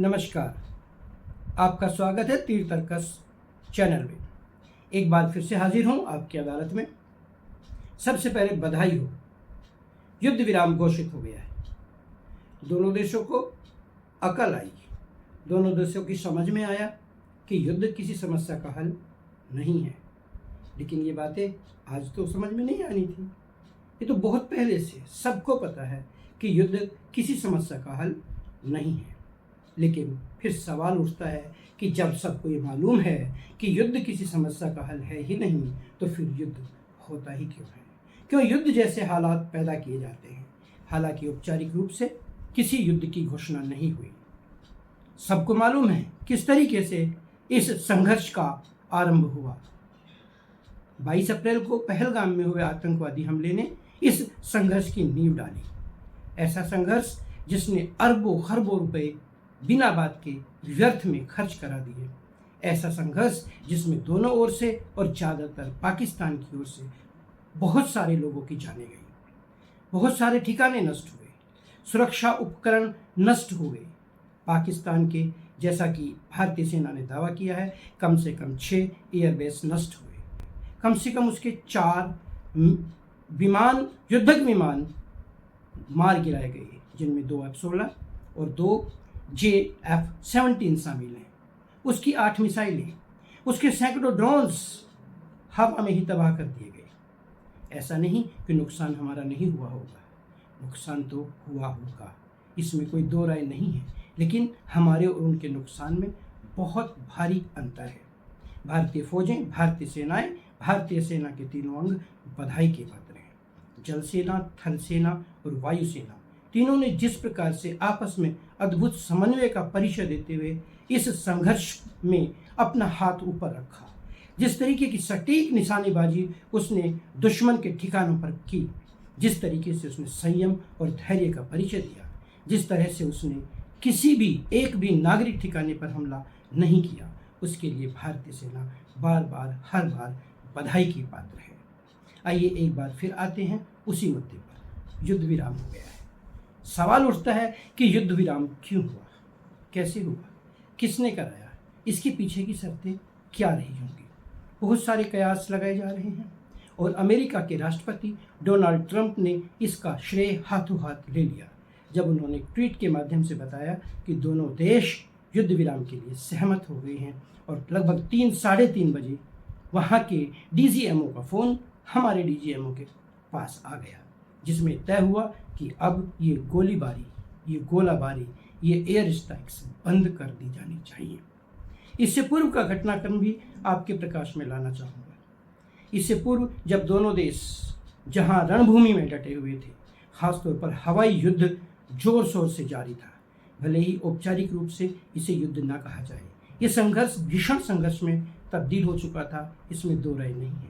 नमस्कार, आपका स्वागत है तीर तर्कस चैनल में। एक बार फिर से हाजिर हूं आपकी अदालत में। सबसे पहले बधाई हो, युद्ध विराम घोषित हो गया है। दोनों देशों को अकल आई, दोनों देशों की समझ में आया कि युद्ध किसी समस्या का हल नहीं है। लेकिन ये बातें आज तो समझ में नहीं आनी थी। ये तो बहुत पहले से सबको पता है कि युद्ध किसी समस्या का हल नहीं है। लेकिन फिर सवाल उठता है कि जब सबको ये मालूम है कि युद्ध किसी समस्या का हल है ही नहीं, तो फिर युद्ध होता ही क्यों है? क्यों युद्ध जैसे हालात पैदा किए जाते हैं? हालांकि औपचारिक रूप से किसी युद्ध की घोषणा नहीं हुई। सबको मालूम है किस तरीके से इस संघर्ष का आरंभ हुआ। 22 अप्रैल को पहलगाम में हुए आतंकवादी हमले ने इस संघर्ष की नींव डाली। ऐसा संघर्ष जिसने अरबों खरबों रुपए बिना बात के व्यर्थ में खर्च करा दिए। ऐसा संघर्ष जिसमें दोनों ओर से और ज़्यादातर पाकिस्तान की ओर से बहुत सारे लोगों की जानें गई, बहुत सारे ठिकाने नष्ट हुए, सुरक्षा उपकरण नष्ट हुए। पाकिस्तान के, जैसा कि भारतीय सेना ने दावा किया है, कम से कम 6 एयरबेस नष्ट हुए। कम से कम उसके 4 विमान, युद्धक विमान मार गिराए गए, जिनमें 2 F-16 और 2 JF-17 शामिल हैं। उसकी 8 मिसाइलें, उसके सैकड़ों ड्रोन्स हवा में ही तबाह कर दिए गए। ऐसा नहीं कि नुकसान हमारा नहीं हुआ होगा, नुकसान तो हुआ होगा, इसमें कोई दो राय नहीं है। लेकिन हमारे और उनके नुकसान में बहुत भारी अंतर है। भारतीय फौजें, भारतीय सेनाएं, भारतीय सेना के तीनों अंग बधाई के पात्र हैं। जल सेना, थल सेना और वायु सेना तीनों ने जिस प्रकार से आपस में अद्भुत समन्वय का परिचय देते हुए इस संघर्ष में अपना हाथ ऊपर रखा, जिस तरीके की सटीक निशानेबाजी उसने दुश्मन के ठिकानों पर की, जिस तरीके से उसने संयम और धैर्य का परिचय दिया, जिस तरह से उसने किसी भी एक भी नागरिक ठिकाने पर हमला नहीं किया, उसके लिए भारतीय सेना बार बार हर बार बधाई की पात्र है। आइए एक बार फिर आते हैं उसी मुद्दे पर। युद्ध विराम हो गया है। सवाल उठता है कि युद्ध विराम क्यों हुआ, कैसे हुआ, किसने कराया, इसके पीछे की शर्तें क्या रही होंगी। बहुत सारे कयास लगाए जा रहे हैं और अमेरिका के राष्ट्रपति डोनाल्ड ट्रंप ने इसका श्रेय हाथों हाथ ले लिया जब उन्होंने ट्वीट के माध्यम से बताया कि दोनों देश युद्ध विराम के लिए सहमत हो गए हैं। और लगभग 3-3:30 बजे वहाँ के DGMO का फ़ोन हमारे DGMO के पास आ गया, जिसमें तय हुआ कि अब ये गोलीबारी, ये गोलाबारी, ये एयर स्ट्राइक्स बंद कर दी जानी चाहिए। इससे पूर्व का घटनाक्रम भी आपके प्रकाश में लाना चाहूँगा। इससे पूर्व जब दोनों देश जहाँ रणभूमि में डटे हुए थे, खासतौर पर हवाई युद्ध जोर शोर से जारी था, भले ही औपचारिक रूप से इसे युद्ध ना कहा जाए, ये संघर्ष भीषण संघर्ष में तब्दील हो चुका था, इसमें दो राय नहीं है।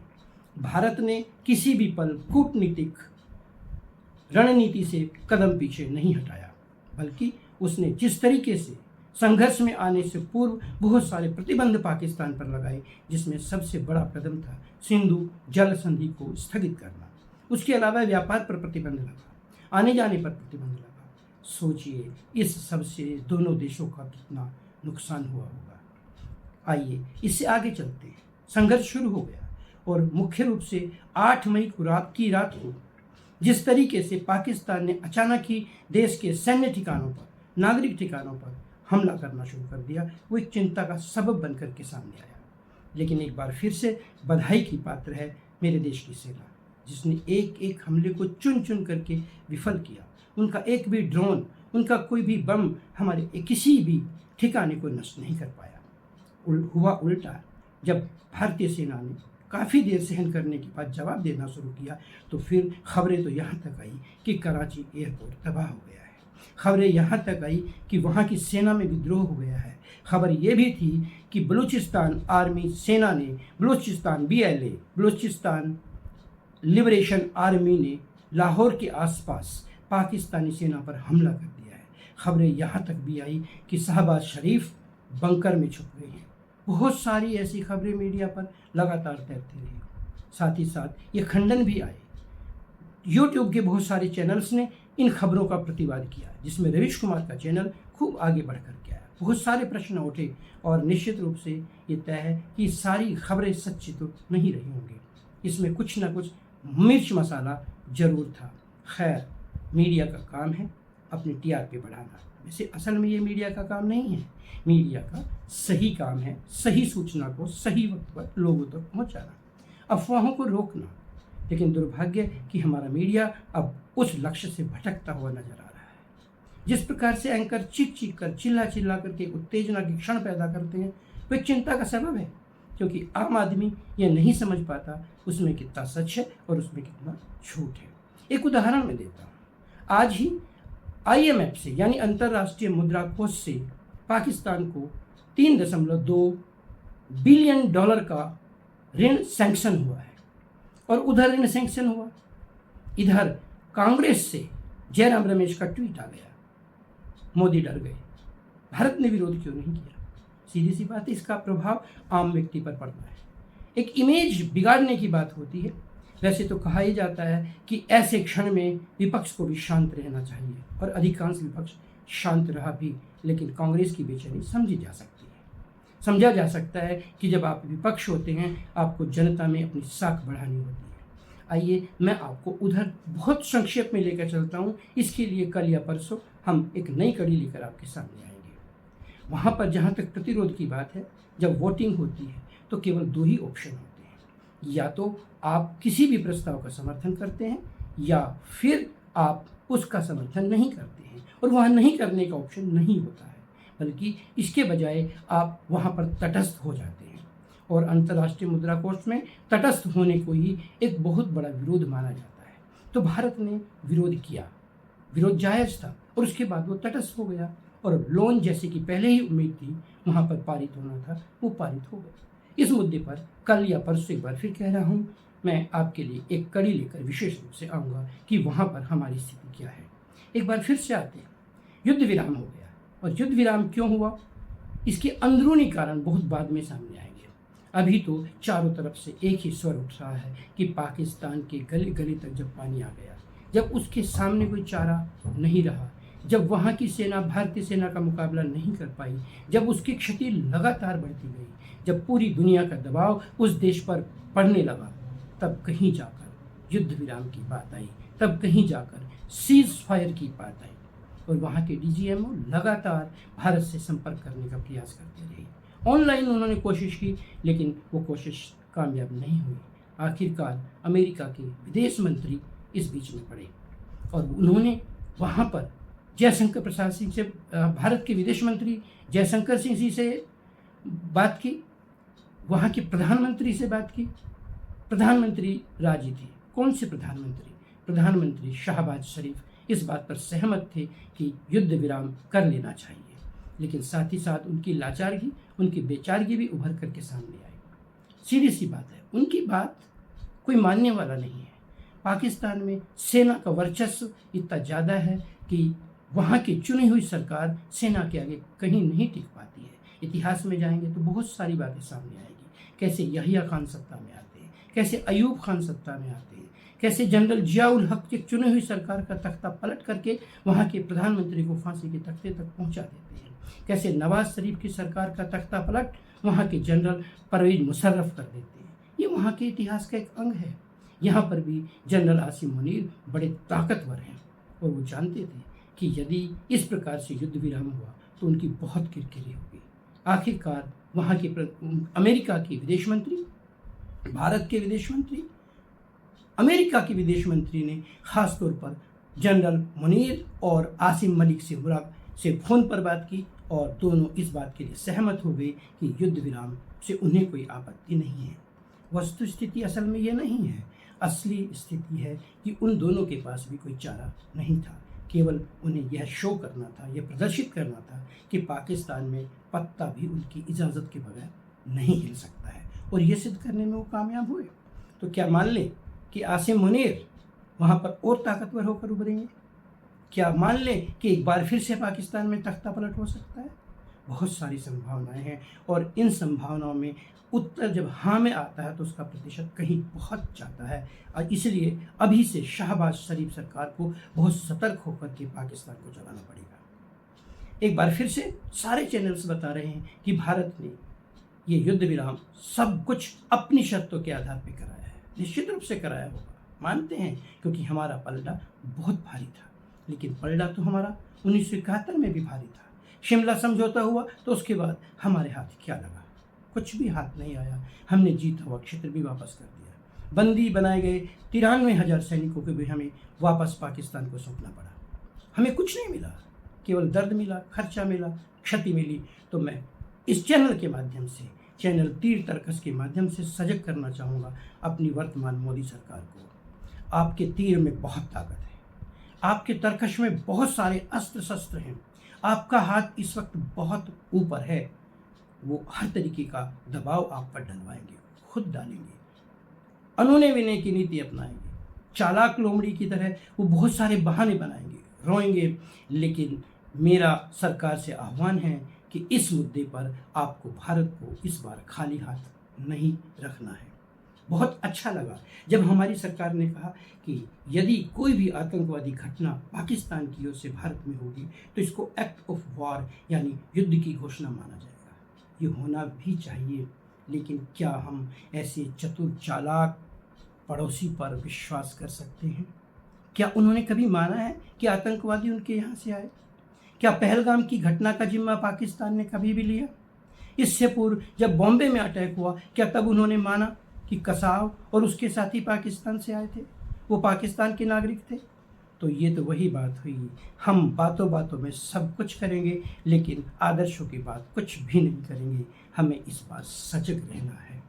भारत ने किसी भी पल कूटनीतिक रणनीति से कदम पीछे नहीं हटाया, बल्कि उसने जिस तरीके से संघर्ष में आने से पूर्व बहुत सारे प्रतिबंध पाकिस्तान पर लगाए, जिसमें सबसे बड़ा कदम था सिंधु जल संधि को स्थगित करना। उसके अलावा व्यापार पर प्रतिबंध लगा, आने जाने पर प्रतिबंध लगा। सोचिए इस सब से दोनों देशों का कितना नुकसान हुआ होगा। आइए इससे आगे चलते हैं। संघर्ष शुरू हो गया और मुख्य रूप से 8 मई को रात को जिस तरीके से पाकिस्तान ने अचानक ही देश के सैन्य ठिकानों पर, नागरिक ठिकानों पर हमला करना शुरू कर दिया, वो एक चिंता का सबब बनकर के सामने आया। लेकिन एक बार फिर से बधाई की पात्र है मेरे देश की सेना, जिसने एक एक हमले को चुन चुन करके विफल किया। उनका एक भी ड्रोन, उनका कोई भी बम हमारे किसी भी ठिकाने को नष्ट नहीं कर पाया। हुआ उल्टा, जब भारतीय सेना ने काफ़ी देर सहन करने के बाद जवाब देना शुरू किया, तो फिर खबरें तो यहाँ तक आई कि कराची एयरपोर्ट तबाह हो गया है। खबरें यहाँ तक आई कि वहाँ की सेना में विद्रोह हो गया है। खबर ये भी थी कि बलूचिस्तान आर्मी सेना ने, Balochistan BLA, Balochistan liberation army ने लाहौर के आसपास पाकिस्तानी सेना पर हमला कर दिया है। खबरें यहाँ तक भी आई कि शहबाज शरीफ बंकर में छुप गए हैं। बहुत सारी ऐसी खबरें मीडिया पर लगातार तैरती रही। साथ ही साथ ये खंडन भी आए। यूट्यूब के बहुत सारे चैनल्स ने इन खबरों का प्रतिवाद किया, जिसमें रवीश कुमार का चैनल खूब आगे बढ़ कर के आया। बहुत सारे प्रश्न उठे और निश्चित रूप से ये तय है कि सारी खबरें सच्ची तो नहीं रही होंगी, इसमें कुछ ना कुछ मिर्च मसाला जरूर था। खैर, मीडिया का काम है अपनी टीआरपी बढ़ाना। वैसे असल में ये मीडिया का काम नहीं है, मीडिया का सही काम है सही सूचना को सही वक्त पर लोगों तक पहुंचाना, अफवाहों को रोकना। लेकिन दुर्भाग्य कि हमारा मीडिया अब उस लक्ष्य से भटकता हुआ नजर आ रहा है। जिस प्रकार से एंकर चीख चीख कर चिल्ला चिल्ला करके उत्तेजना की क्षण पैदा करते हैं, वह चिंता का सबब है, क्योंकि आम आदमी यह नहीं समझ पाता उसमें कितना सच है और उसमें कितना झूठ है। एक उदाहरण मैं देता हूँ। आज ही IMF से यानी अंतर्राष्ट्रीय मुद्रा कोष से पाकिस्तान को $3.2 बिलियन का ऋण सैंक्शन हुआ है। और उधर ऋण सैंक्शन हुआ, इधर कांग्रेस से जयराम रमेश का ट्वीट आ गया, मोदी डर गए। भारत ने विरोध क्यों नहीं किया? सीधी सी बात है, इसका प्रभाव आम व्यक्ति पर पड़ता है। एक इमेज बिगाड़ने की बात होती है। वैसे तो कहा ही जाता है कि ऐसे क्षण में विपक्ष को भी शांत रहना चाहिए, और अधिकांश विपक्ष शांत रहा भी, लेकिन कांग्रेस की बेचैनी समझी जा सकती है। समझा जा सकता है कि जब आप विपक्ष होते हैं आपको जनता में अपनी साख बढ़ानी होती है। आइए मैं आपको उधर बहुत संक्षेप में लेकर चलता हूँ। इसके लिए कल या परसों हम एक नई कड़ी लेकर आपके सामने आएंगे। वहाँ पर जहाँ तक प्रतिरोध की बात है, जब वोटिंग होती है तो केवल 2 ही ऑप्शन होते हैं, या तो आप किसी भी प्रस्ताव का समर्थन करते हैं या फिर आप उसका समर्थन नहीं करते हैं, और वहाँ नहीं करने का ऑप्शन नहीं होता है, बल्कि इसके बजाय आप वहाँ पर तटस्थ हो जाते हैं। और अंतर्राष्ट्रीय मुद्रा कोष में तटस्थ होने को ही एक बहुत बड़ा विरोध माना जाता है। तो भारत ने विरोध किया, विरोध जायज़ था, और उसके बाद वो तटस्थ हो गया, और लोन जैसे कि पहले ही उम्मीद थी वहाँ पर पारित होना था, वो पारित हो गया। इस मुद्दे पर कल या परसों एक बार फिर कह रहा हूँ, मैं आपके लिए एक कड़ी लेकर विशेष रूप से आऊँगा कि वहाँ पर हमारी स्थिति क्या है। एक बार फिर से आते हैं, युद्ध विराम हो गया, और युद्ध विराम क्यों हुआ इसके अंदरूनी कारण बहुत बाद में सामने आएंगे। अभी तो चारों तरफ से एक ही स्वर उठ रहा है कि पाकिस्तान के गली गली तक जब पानी आ गया, जब उसके सामने कोई चारा नहीं रहा, जब वहाँ की सेना भारतीय सेना का मुकाबला नहीं कर पाई, जब उसकी क्षति लगातार बढ़ती गई, जब पूरी दुनिया का दबाव उस देश पर पड़ने लगा, तब कहीं जाकर युद्ध विराम की बात आई, तब कहीं जाकर सीज फायर की बात आई। और वहाँ के DGMO लगातार भारत से संपर्क करने का प्रयास करते रहे। ऑनलाइन उन्होंने कोशिश की, लेकिन वो कोशिश कामयाब नहीं हुई। आखिरकार अमेरिका के विदेश मंत्री इस बीच में पड़े, और उन्होंने वहाँ पर जयशंकर प्रसाद सिंह से, भारत के विदेश मंत्री जयशंकर सिंह जी से बात की, वहाँ के प्रधानमंत्री से बात की। प्रधानमंत्री राजी थे। कौन से प्रधानमंत्री? प्रधानमंत्री शहबाज शरीफ इस बात पर सहमत थे कि युद्ध विराम कर लेना चाहिए, लेकिन साथ ही साथ उनकी लाचारगी, उनकी बेचारगी भी उभर करके सामने आई। सीधी सी बात है, उनकी बात कोई मानने वाला नहीं है। पाकिस्तान में सेना का वर्चस्व इतना ज़्यादा है कि वहाँ की चुनी हुई सरकार सेना के आगे कहीं नहीं टिक पाती है। इतिहास में जाएंगे तो बहुत सारी बातें सामने आएगी, कैसे यहिया खान सत्ता में आते हैं, कैसे अयूब खान सत्ता में आते हैं, कैसे जनरल जियाउल हक की चुनी हुई सरकार का तख्ता पलट करके वहाँ के प्रधानमंत्री को फांसी के तख्ते तक पहुँचा देते हैं, कैसे नवाज शरीफ की सरकार का तख्ता पलट वहाँ के जनरल परवेज मुशर्रफ कर देते हैं। ये वहाँ के इतिहास का एक अंग है। यहाँ पर भी जनरल आसिम मुनीर बड़े ताकतवर हैं, और वो जानते थे कि यदि इस प्रकार से युद्ध विराम हुआ तो उनकी बहुत किरकिरी होगी। आखिरकार वहाँ के अमेरिका के विदेश मंत्री, भारत के विदेश मंत्री, अमेरिका के विदेश मंत्री ने खास तौर पर जनरल मुनीर और आसिम मलिक से फ़ोन पर बात की, और दोनों इस बात के लिए सहमत हो गए कि युद्ध विराम से उन्हें कोई आपत्ति नहीं है। वस्तु स्थिति असल में ये नहीं है। असली स्थिति है कि उन दोनों के पास भी कोई चारा नहीं था, केवल उन्हें यह शो करना था, यह प्रदर्शित करना था कि पाकिस्तान में पत्ता भी उनकी इजाज़त के बगैर नहीं हिल सकता है, और ये सिद्ध करने में वो कामयाब हुए। तो क्या मान लें कि आसिम मुनीर वहाँ पर और ताकतवर होकर उभरेंगे? क्या मान लें कि एक बार फिर से पाकिस्तान में तख्ता पलट हो सकता है? बहुत सारी संभावनाएं हैं, और इन संभावनाओं में उत्तर जब हाँ में आता है तो उसका प्रतिशत कहीं बहुत जाता है। और इसलिए अभी से शहबाज शरीफ सरकार को बहुत सतर्क होकर के पाकिस्तान को चलाना पड़ेगा। एक बार फिर से सारे चैनल्स बता रहे हैं कि भारत ने ये युद्ध विराम सब कुछ अपनी शर्तों के आधार पर कराया है। निश्चित रूप से कराया होगा, मानते हैं, क्योंकि हमारा पलड़ा बहुत भारी था। लेकिन पलड़ा तो हमारा 1971 में भी भारी था। शिमला समझौता हुआ तो उसके बाद हमारे हाथ क्या लगा? कुछ भी हाथ नहीं आया। हमने जीता हुआ क्षेत्र भी वापस कर दिया। बंदी बनाए गए 93,000 सैनिकों को भी हमें वापस पाकिस्तान को सौंपना पड़ा। हमें कुछ नहीं मिला, केवल दर्द मिला, खर्चा मिला, क्षति मिली। तो मैं इस चैनल के माध्यम से, चैनल तीर तर्कस के माध्यम से सजग करना चाहूँगा अपनी वर्तमान मोदी सरकार को। आपके तीर में बहुत ताकत है, आपके तर्कश में बहुत सारे अस्त्र शस्त्र हैं, आपका हाथ इस वक्त बहुत ऊपर है। वो हर तरीके का दबाव आप पर डलवाएंगे, खुद डालेंगे, अनूने विनय की नीति अपनाएंगे, चालाक लोमड़ी की तरह वो बहुत सारे बहाने बनाएंगे, रोएंगे। लेकिन मेरा सरकार से आह्वान है कि इस मुद्दे पर आपको भारत को इस बार खाली हाथ नहीं रखना है। बहुत अच्छा लगा जब हमारी सरकार ने कहा कि यदि कोई भी आतंकवादी घटना पाकिस्तान की ओर से भारत में होगी तो इसको एक्ट ऑफ वॉर यानी युद्ध की घोषणा माना जाएगा। ये होना भी चाहिए, लेकिन क्या हम ऐसे चतुर चालाक पड़ोसी पर विश्वास कर सकते हैं? क्या उन्होंने कभी माना है कि आतंकवादी उनके यहाँ से आए? क्या पहलगाम की घटना का जिम्मा पाकिस्तान ने कभी भी लिया? इससे पूर्व जब बॉम्बे में अटैक हुआ, क्या तब उन्होंने माना कि कसाव और उसके साथी पाकिस्तान से आए थे, वो पाकिस्तान के नागरिक थे? तो ये तो वही बात हुई, हम बातों बातों में सब कुछ करेंगे लेकिन आदर्शों की बात कुछ भी नहीं करेंगे। हमें इस बात सजग रहना है।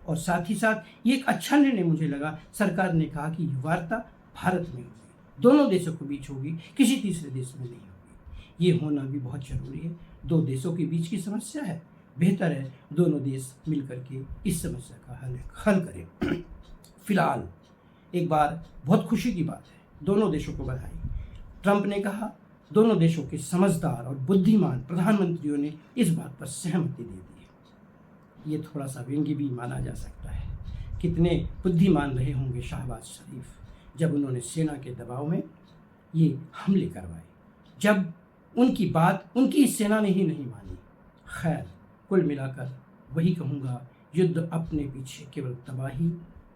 और साथ ही साथ ये एक अच्छा निर्णय मुझे लगा, सरकार ने कहा कि वार्ता भारत में होगी, दोनों देशों के बीच होगी, किसी तीसरे देश में नहीं होगी। ये होना भी बहुत जरूरी है। दो देशों के बीच की समस्या है, बेहतर है दोनों देश मिलकर के इस समस्या का हल करें। फिलहाल एक बार बहुत खुशी की बात है, दोनों देशों को बधाई। ट्रंप ने कहा, दोनों देशों के समझदार और बुद्धिमान प्रधानमंत्रियों ने इस बात पर सहमति दे दी है। ये थोड़ा सा व्यंग्य भी माना जा सकता है। कितने बुद्धिमान रहे होंगे शहबाज शरीफ जब उन्होंने सेना के दबाव में ये हमले करवाए, जब उनकी बात उनकी सेना ने ही नहीं मानी। खैर, कुल मिलाकर वही कहूँगा, युद्ध अपने पीछे केवल तबाही,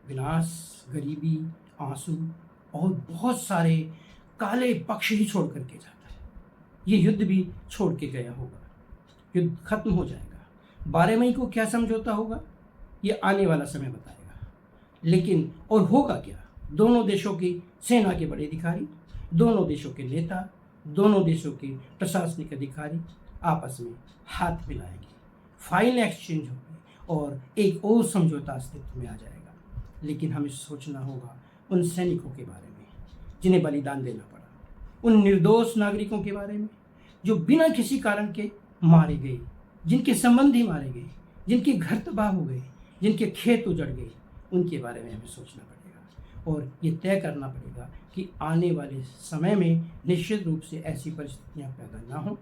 विनाश, गरीबी, आंसू और बहुत सारे काले पक्ष ही छोड़ करके जाता है। ये युद्ध भी छोड़ के गया होगा, युद्ध खत्म हो जाएगा। 12 मई को क्या समझौता होगा ये आने वाला समय बताएगा। लेकिन और होगा क्या? दोनों देशों की सेना के बड़े अधिकारी, दोनों देशों के नेता, दोनों देशों के प्रशासनिक अधिकारी आपस में हाथ मिलाएंगे, फाइल एक्सचेंज होगी और एक और समझौता अस्तित्व में आ जाएगा। लेकिन हमें सोचना होगा उन सैनिकों के बारे में जिन्हें बलिदान देना पड़ा, उन निर्दोष नागरिकों के बारे में जो बिना किसी कारण के मारे गए, जिनके संबंधी मारे गए, जिनके घर तबाह हो गए, जिनके खेत उजड़ गए, उनके बारे में हमें सोचना पड़ेगा। और ये तय करना पड़ेगा कि आने वाले समय में निश्चित रूप से ऐसी परिस्थितियां पैदा ना हो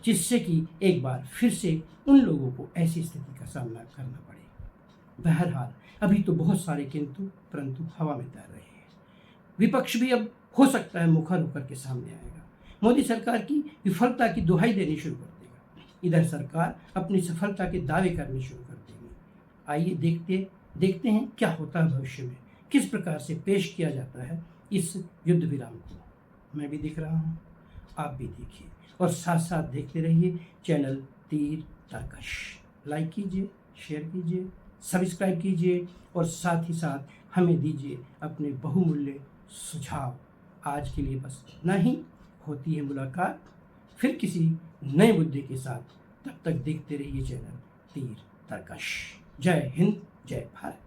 जिससे कि एक बार फिर से उन लोगों को ऐसी स्थिति का सामना करना पड़े। बहरहाल अभी तो बहुत सारे किंतु परंतु हवा में तैर रहे हैं। विपक्ष भी अब हो सकता है मुखर होकर के सामने आएगा, मोदी सरकार की विफलता की दुहाई देनी शुरू कर देगा, इधर सरकार अपनी सफलता के दावे करने शुरू कर देगी। आइए देखते हैं क्या होता है भविष्य में, किस प्रकार से पेश किया जाता है इस युद्ध विराम को। मैं भी देख रहा हूँ, आप भी देखिए और साथ साथ देखते रहिए चैनल तीर तर्कश। लाइक कीजिए, शेयर कीजिए, सब्सक्राइब कीजिए और साथ ही साथ हमें दीजिए अपने बहुमूल्य सुझाव। आज के लिए बस इतना ही। होती है मुलाकात फिर किसी नए मुद्दे के साथ। तब तक देखते रहिए चैनल तीर तर्कश। जय हिंद, जय भारत।